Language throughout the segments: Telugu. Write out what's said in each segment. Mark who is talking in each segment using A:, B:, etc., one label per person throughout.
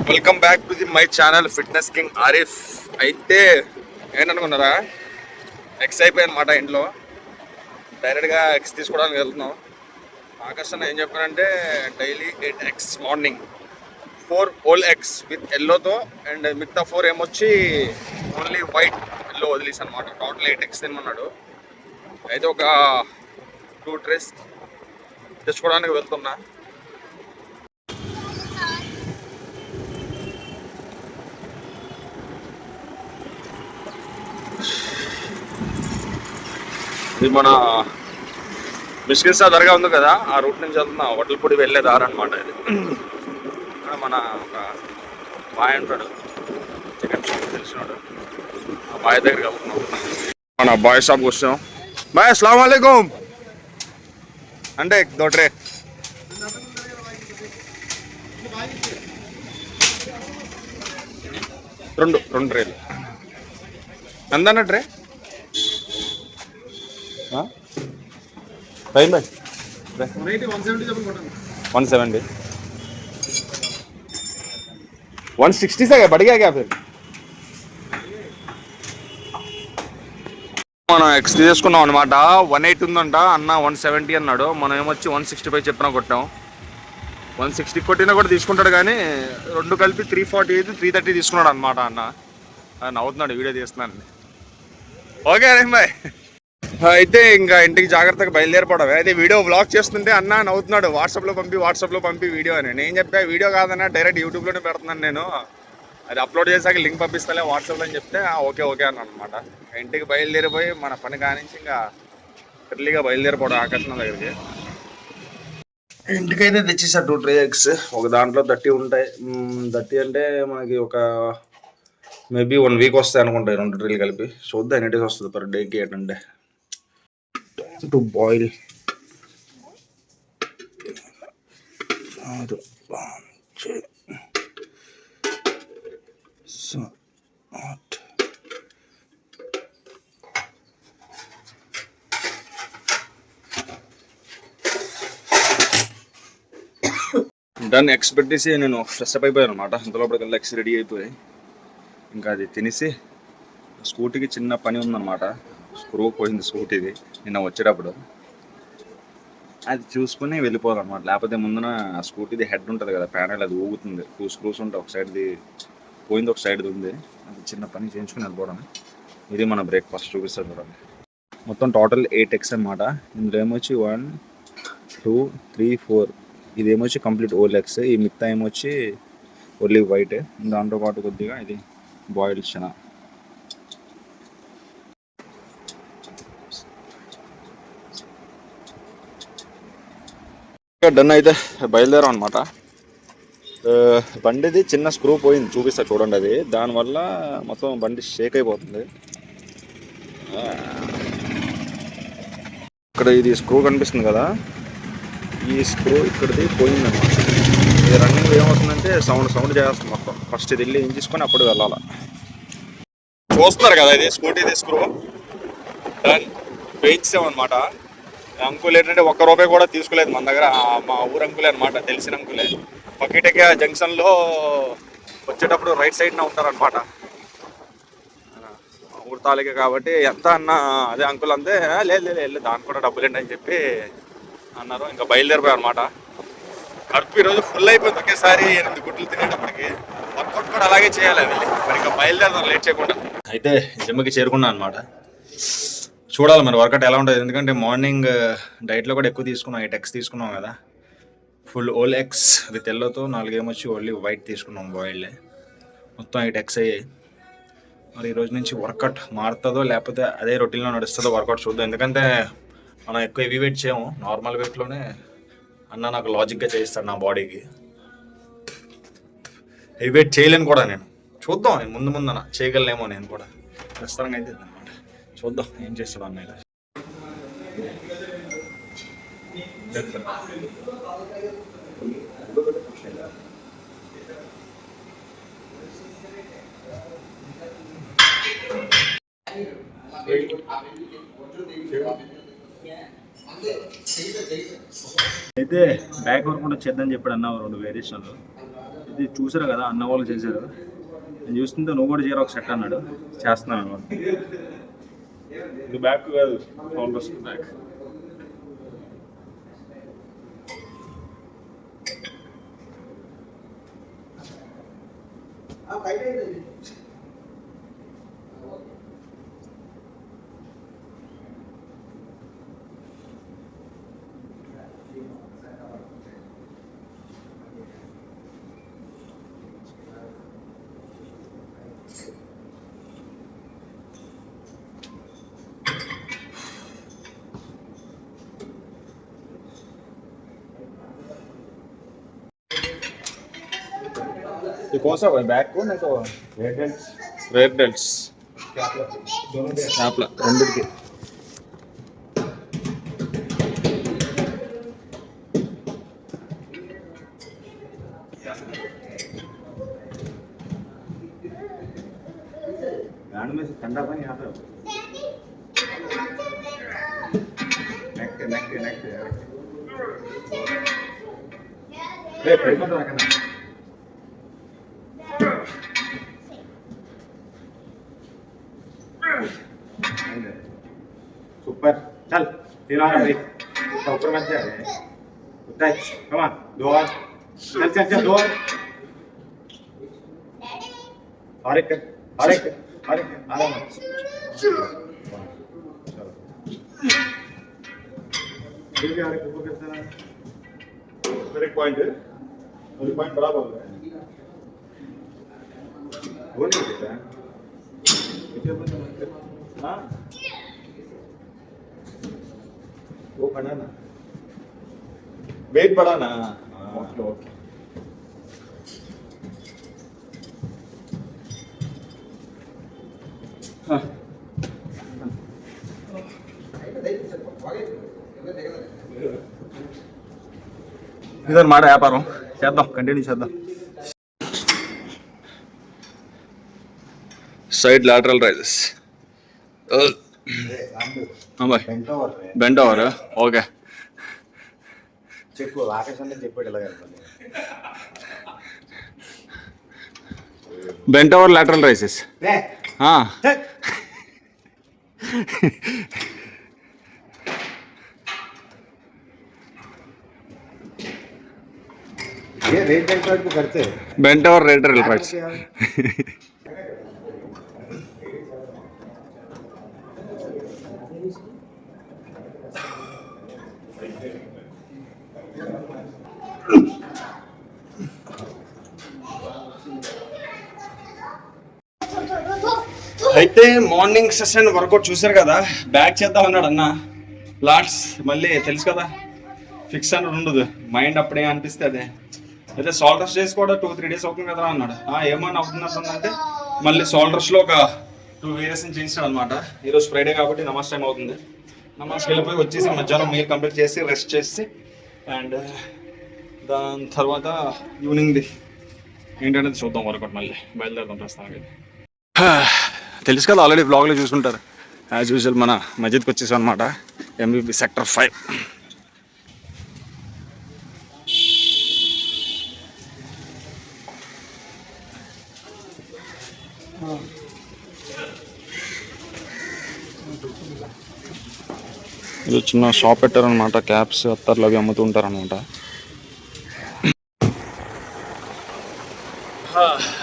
A: Welcome back to the my channel fitness king Arif. అయితే ఏంటనుకున్నారా, ఎక్స్ అయిపోయాయి అనమాట. ఇంట్లో డైరెక్ట్గా ఎక్స్ తీసుకోవడానికి వెళ్తున్నాం. ఆకర్షణ ఏం చెప్పారంటే daily 8 eggs morning, 4 whole eggs with ఎల్లోతో, అండ్ మిగతా 4 ఏమొచ్చి ఓన్లీ వైట్ ఎల్లో వదిలేసి అనమాట. టోటల్ 8 ఎగ్స్ తినమన్నాడు. అయితే ఒక 2 ట్రేస్ తెచ్చుకోవడానికి వెళ్తున్నా. ఇది మన మిస్కిన్ సార్ దర్గా ఉంది కదా, ఆ రూట్ నుంచి వెళ్తున్నా. వడ్లపూడి వెళ్ళే దారి అనమాట ఇది. ఇక్కడ మన ఒక బాయ్ అంటాడు, చికెన్ షాప్ తెలిసినాడు. ఆ బాయ్ దగ్గరికి వెళ్తున్నాం. మన బాయ్ షాప్కి వచ్చాం. బాయ్ అస్సలాము అలైకుం అంటే దోట్రే రెండు ట్రేలు ఎంతన్న ట్రే? भाई 170 160 से बढ़ गया क्या फिर? మనం ఎక్స్ తీసుకున్నాం అనమాట. 180 ఉందంట, అన్న 170 అన్నాడు. మనం ఏమొచ్చి 165 చెప్పినా కొట్టాం. 160 కొట్టినా కూడా తీసుకుంటాడు, కానీ రెండు కలిపి 340 అయితే 330 తీసుకున్నాడు అనమాట. అన్న నవ్వుతున్నాడు, వీడియో తీస్తున్నాను. ఓకే అరే బాయ్. అయితే ఇంకా ఇంటికి జాగ్రత్తగా బయలుదేరిపోవడం. అయితే వీడియో బ్లాగ్ చేస్తుంటే అన్న నవ్వుతున్నాడు, వాట్సాప్లో పంపి వీడియో అని. నేను చెప్పా వీడియో కాదన్నా, డైరెక్ట్ యూట్యూబ్లోనే పెడుతున్నాను నేను, అది అప్లోడ్ చేశాక లింక్ పంపిస్తాలే వాట్సాప్లో అని చెప్తే ఓకే అని అనమాట. ఇంటికి బయలుదేరిపోయి మన పని కానించి ఇంకా ఎర్లీగా బయలుదేరిపోవడం ఆకర్షణ దగ్గరికి. ఇంటికైతే తెచ్చేసా 2 ట్రే ఎగ్స్. ఒక దాంట్లో 30 ఉంటాయి. 30 అంటే మనకి ఒక మేబీ 1 వీక్ వస్తాయి అనుకుంటాయి, 2 ట్రేలు కలిపి. చూద్దాం ఎన్ని డేస్ వస్తుంది పర్ డేకి ఏంటంటే. To boil so hot. Done. Eggs పెట్టేసి నేను ఫ్రెష్ అప్ అయిపోయాను అనమాట. అంతలోపటికల్లా ఎగ్స్ రెడీ అయిపోయాయి. ఇంకా అది తినేసి స్కూటీకి చిన్న పని ఉందన్నమాట. స్క్రూ పోయింది స్కూటీది నిన్న వచ్చేటప్పుడు, అది చూసుకుని వెళ్ళిపోవాలన్నమాట. లేకపోతే ముందున ఆ స్కూటీది హెడ్ ఉంటుంది కదా, ప్యానెల్, అది ఊగుతుంది. 2 స్క్రూస్ ఉంటాయి, ఒక సైడ్ది పోయింది, ఒక సైడ్ది ఉంది. అది చిన్న పని చేయించుకుని వెళ్ళిపోవడం. ఇది మన బ్రేక్ఫాస్ట్ చూపిస్తుంది చూడండి. మొత్తం టోటల్ 8 ఎగ్స్ అనమాట. ఇందులో ఏమొచ్చి 1 2 3 4, ఇది ఏమొచ్చి కంప్లీట్ ఓల్ ఎగ్స్. ఈ మిగతా ఏమొచ్చి ఓన్లీ వైట్. దాంతో పాటు కొద్దిగా ఇది బాయిల్డ్ చనా. డన్. అయితే బయలుదేరాం అనమాట. బండిది చిన్న స్క్రూ పోయింది, చూపిస్తా చూడండి. అది దానివల్ల మొత్తం బండి షేక్ అయిపోతుంది. ఇక్కడ ఇది స్క్రూ కనిపిస్తుంది కదా, ఈ స్క్రూ ఇక్కడిది పోయిందన్నమాట. ఇది రన్నింగ్ ఏమవుతుందంటే సౌండ్ చేస్తుంది మొత్తం. ఫస్ట్ ఇది వెళ్ళి ఎంచుకొని అప్పుడు వెళ్ళాలి. చూస్తున్నారు కదా, ఇది స్కూటీది స్క్రూ డన్ వేయించామన్నమాట. అంకుల్ ఏంటంటే ₹1 కూడా తీసుకోలేదు మన దగ్గర. మా ఊరు అంకులే అనమాట, తెలిసిన అంకులే. పక్కటకి జంక్షన్లో వచ్చేటప్పుడు రైట్ సైడ్న ఉంటారనమాట. ఊరు తాలూకే కాబట్టి ఎంత అన్న అదే అంకుల్ అంతే. లేదు దానికి కూడా డబ్బులు ఏంటి అని చెప్పి అన్నారు. ఇంకా బయలుదేరిపోయారు అనమాట. కడుపు ఈరోజు ఫుల్ అయిపోయింది ఒకేసారి 8 గుడ్లు తినేటప్పటికి. వర్కౌట్ కూడా అలాగే చేయాలి వెళ్ళి. మరి ఇంకా బయలుదేరదాం లేట్ చేయకుండా. అయితే జిమ్కి చేరుకున్నాను అనమాట. చూడాలి మరి వర్కౌట్ ఎలా ఉంటుంది. ఎందుకంటే మార్నింగ్ డైట్లో కూడా ఎక్కువ తీసుకున్నాం, 8 ఎగ్స్ తీసుకున్నాం కదా. ఫుల్ ఓల్ ఎగ్స్ విత్ ఎల్లోతో, 4 ఏమొచ్చి ఓన్లీ వైట్ తీసుకున్నాం బాయిల్డ్. మొత్తం 8 ఎగ్స్ అయ్యాయి. మరి ఈరోజు నుంచి వర్కౌట్ మారుతుందో లేకపోతే అదే రొటీన్లో నడుస్తుందో వర్కౌట్ చూద్దాం. ఎందుకంటే మనం ఎక్కువ హెవీ వెయిట్ చేయము, నార్మల్ వెయిట్లోనే అన్న నాకు లాజిక్గా చేయిస్తాడు నా బాడీకి. హెవీ వెయిట్ చేయలేను కూడా నేను. చూద్దాం ముందున చేయగలనేమో నేను కూడా. ప్రస్తుతానికి అయితే అనమాట. చూద్దాం ఏం చేస్తాడు అన్నయ్య. అయితే బ్యాక్ వర్క్ కూడా చేద్దాం చెప్పాడు అన్న, 2 వేరియేషన్లు. ఇది చూసారు కదా, అన్న వాళ్ళు చేశారు. నేను చూస్తుంటే నువ్వు కూడా చేయరా ఒక సెట్ అన్నాడు, చేస్తున్నాను అనమాట. ఇది బ్యాక్ కాదు, షోల్డర్స్ బ్యాక్. ये कौन सा है बैक को नहीं तो रेड डेल्ट्स स्नापला రెండిటికి. गांड में से ठंडा पानी आता है. नेक नेक नेक ले पेट में रखना. सुपर चल तीन और अभी ऊपर मत जा उठा कम ऑन दो और चल चल चल दो और एक आराम चलो ठीक है. अरे ऊपर करते ना फिर एक पॉइंट बड़ा बोल रहा है वो नहीं देता है. हाँ वो बना ना वेट बढ़ा ना. ओके ओके ఇదన్నమాట వ్యాపారం. చేద్దాం, కంటిన్యూ చేద్దాం. Side lateral raises bent over. Okay చెప్పు ఆకాశం చెప్పాడు ఇలా bent over lateral raises. Bent और रेटरल राइट्स. అయితే మార్నింగ్ సెషన్ వర్కౌట్ చూసారు కదా, బ్యాక్ చేద్దాం అన్నాడు అన్న. లాట్స్ మళ్ళీ తెలుసు కదా, ఫిక్స్ అని ఉండదు మైండ్, అప్పుడే అనిపిస్తే అదే. అయితే షోల్డర్స్ డేస్ కూడా 2-3 days అవుతుంది కదా అన్నాడు. ఏమన్నా అవుతుందంటే మళ్ళీ షోల్డర్స్లో ఒక 2 వేరియేషన్ చేయించాడు అనమాట. ఈరోజు ఫ్రైడే కాబట్టి నమాజ్ టైం అవుతుంది. నమాజ్కి వెళ్ళిపోయి వచ్చేసి మధ్యాహ్నం మీల్ కంప్లీట్ చేసి రెస్ట్ చేసి అండ్ దాని తర్వాత ఈవినింగ్ది ఏంటనేది చూద్దాం. వర్కౌట్ మళ్ళీ బయలుదేరుదాం ప్రస్తుతానికి. తెలుసు కదా, ఆల్రెడీ బ్లాగ్లో చూసుకుంటారు. యాజ్ యూజువల్ మన మస్జిద్కి వచ్చేసాం అనమాట, ఎంబీబీ సెక్టర్ 5. ఇది చిన్న షాప్ పెట్టారనమాట, క్యాప్స్ అత్తర్లు అవి అమ్ముతూ ఉంటారనమాట.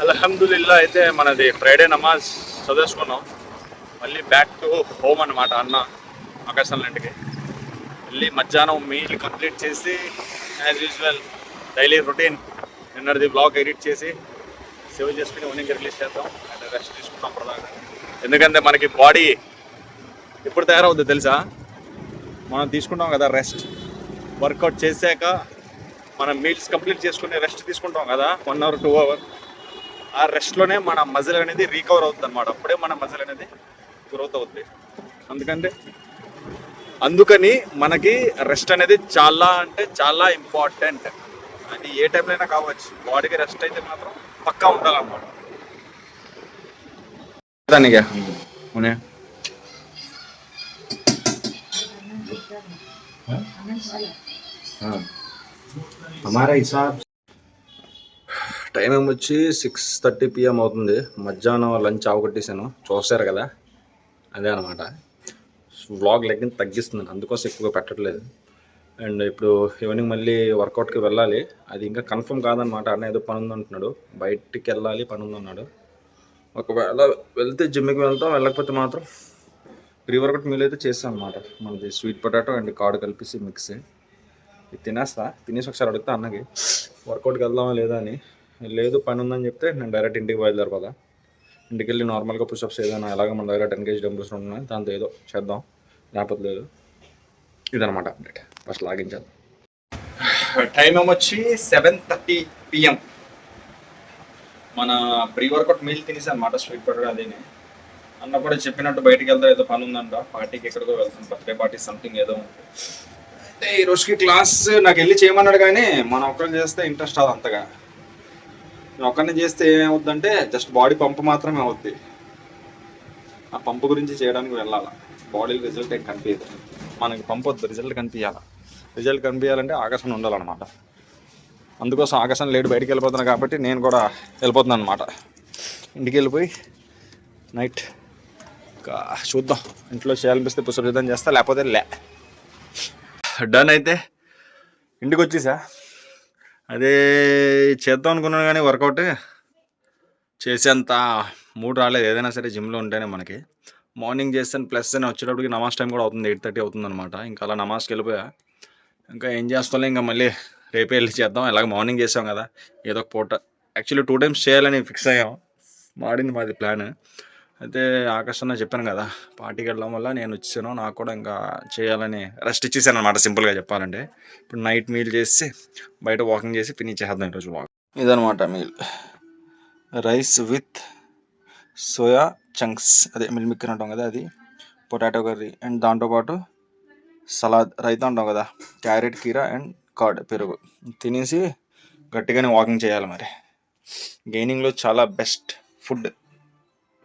A: అల్హమ్దులిల్లా అయితే మనది ఫ్రైడే నమాజ్ చదివేసుకున్నాం. మళ్ళీ బ్యాక్ టు హోమ్ అనమాట, అన్న ఆకాశం ఇంటికి వెళ్ళి మధ్యాహ్నం మీల్ కంప్లీట్ చేసి యాజ్ యూజువల్ డైలీ రొటీన్ నిన్నటిది బ్లాగ్ ఎడిట్ చేసి సేవ్ చేసుకుని ఈవినింగ్ రిలీజ్ చేద్దాం అండ్ రెస్ట్ తీసుకుంటాం ప్రధానంగా. ఎందుకంటే మనకి బాడీ ఎప్పుడు తయారవుద్ది తెలుసా, మనం తీసుకుంటాం కదా రెస్ట్. వర్కౌట్ చేశాక మనం మీల్స్ కంప్లీట్ చేసుకుని రెస్ట్ తీసుకుంటాం కదా 1 hour 2 hours, ఆ రెస్ట్లోనే మన మజిల్ అనేది రీకవర్ అవుతుంది అనమాట. అప్పుడే మన మజిల్ అనేది గ్రోత్ అవుతుంది. అందుకని మనకి రెస్ట్ అనేది చాలా అంటే చాలా ఇంపార్టెంట్. అది ఏ టైంలో అయినా కావచ్చు, బాడీకి రెస్ట్ అయితే మాత్రం పక్కా ఉండాలన్నమాట. దానిగా हमारा हिसाब టైం ఏమొచ్చి 6:30 PM అవుతుంది. మధ్యాహ్నం లంచ్ ఆవగొట్టేసాను. చూస్తారు కదా, అదే అనమాట. వ్లాగ్ లెగ్ని తగ్గిస్తున్నాను, అందుకోసం ఎక్కువగా పెట్టట్లేదు. అండ్ ఇప్పుడు ఈవినింగ్ మళ్ళీ వర్కౌట్కి వెళ్ళాలి. అది ఇంకా కన్ఫర్మ్ కాదనమాట. అన్న ఏదో పని ఉందంటున్నాడు, బయటికి వెళ్ళాలి, పని ఉందన్నాడు. ఒకవేళ వెళ్తే జిమ్కి వెళ్తాం, వెళ్ళకపోతే మాత్రం ప్రీ వర్కౌట్ మీల్ అయితే చేస్తాను అనమాట. మనది స్వీట్ పొటాటో అండ్ కార్డ్ కలిపేసి మిక్స్. ఇది తినేసి ఒకసారి అడుగుతా అన్నకి వర్కౌట్కి వెళ్దామా లేదా అని. లేదు పని ఉందని చెప్తే నేను డైరెక్ట్ ఇంటికి బయలుదేరిపోదా. ఇంటికి వెళ్ళి నార్మల్గా పుషప్స్ ఏదైనా, ఎలాగ మన దగ్గర 10 kg డంబుల్స్ ఉన్నాయి, దాంతో ఏదో చేద్దాం, లేకపోతే లేదు. ఇదనమాట అప్డేట్. ఫస్ట్ లాగించాలి. టైం ఏమొచ్చి 7:30 PM. మన ప్రీ వర్కౌట్ మీల్ తినేసి అనమాట, స్వీట్ పొటాటో అదేని. అన్న కూడా చెప్పినట్టు బయటికి వెళ్తా, ఏదో పని ఉందంట, పార్టీకి ఎక్కడికో వెళ్తాం, బర్త్డే పార్టీ సంథింగ్ ఏదో ఉంది. అయితే ఈ రోజుకి క్లాస్ నాకు వెళ్ళి చేయమన్నాడు, కానీ మనం ఒక్కరు చేస్తే ఇంట్రెస్ట్ రాదు అంతగా. నేను ఒక్కరిని చేస్తే ఏమవుద్దంటే జస్ట్ బాడీ పంప్ మాత్రమే అవుద్ది. ఆ పంపు గురించి చేయడానికి వెళ్ళాలి. బాడీలో రిజల్ట్ ఏం కనిపించదు, మనకి పంప్ వద్దు, రిజల్ట్ కనిపించాలి. రిజల్ట్ కనిపించాలంటే ఆకాశం ఉండాలన్నమాట. అందుకోసం ఆకాశం లేడు, బయటికి వెళ్ళిపోతున్నాను కాబట్టి నేను కూడా వెళ్ళిపోతున్నాను అనమాట. ఇంటికి వెళ్ళిపోయి నైట్ చూద్దాం, ఇంట్లో చేయాలనిపిస్తే పుస్తకం సిద్ధం చేస్తా, లేకపోతే లే. డన్. అయితే ఇంటికి వచ్చేసా. అదే చేద్దాం అనుకున్నాను, కానీ వర్కౌట్ చేసేంత మూడు రాలేదు. ఏదైనా సరే జిమ్లో ఉంటేనే మనకి. మార్నింగ్ చేస్తాను, ప్లస్ నేను వచ్చేటప్పటికి నమాజ్ టైం కూడా అవుతుంది, 8:30 అవుతుంది అనమాట. ఇంకా అలా నమాజ్కి వెళ్ళిపోయా. ఇంకా ఏం చేస్తాను, ఇంకా మళ్ళీ రేపే వెళ్ళి చేద్దాం. ఎలాగ మార్నింగ్ చేసాం కదా, ఏదో ఒక పూట. యాక్చువల్లీ 2 times చేయాలని ఫిక్స్ అయ్యాం, మాది ప్లాన్. అయితే ఆకాశన్న చెప్పాను కదా, పార్టీకి వెళ్ళడం వల్ల నేను వచ్చాను, నాకు కూడా ఇంకా చేయాలని రెస్ట్ ఇచ్చేసాను అనమాట, సింపుల్గా చెప్పాలంటే. ఇప్పుడు నైట్ మీల్ చేసి బయట వాకింగ్ చేసి ఫినిష్ చేద్దాం ఈరోజు వాక్. ఇదనమాట meal. Rice with soya chunks, అదే మిల్ మిక్కర్ అంటాం కదా, అది, పొటాటో కర్రీ, అండ్ దాంతోపాటు సలాద్, రైతా అంటాం కదా, క్యారెట్, కీరా అండ్ కర్డ్, పెరుగు. తినేసి గట్టిగానే వాకింగ్ చేయాలి. మరి గెయినింగ్లో చాలా బెస్ట్ ఫుడ్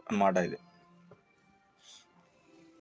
A: అన్నమాట ఇది.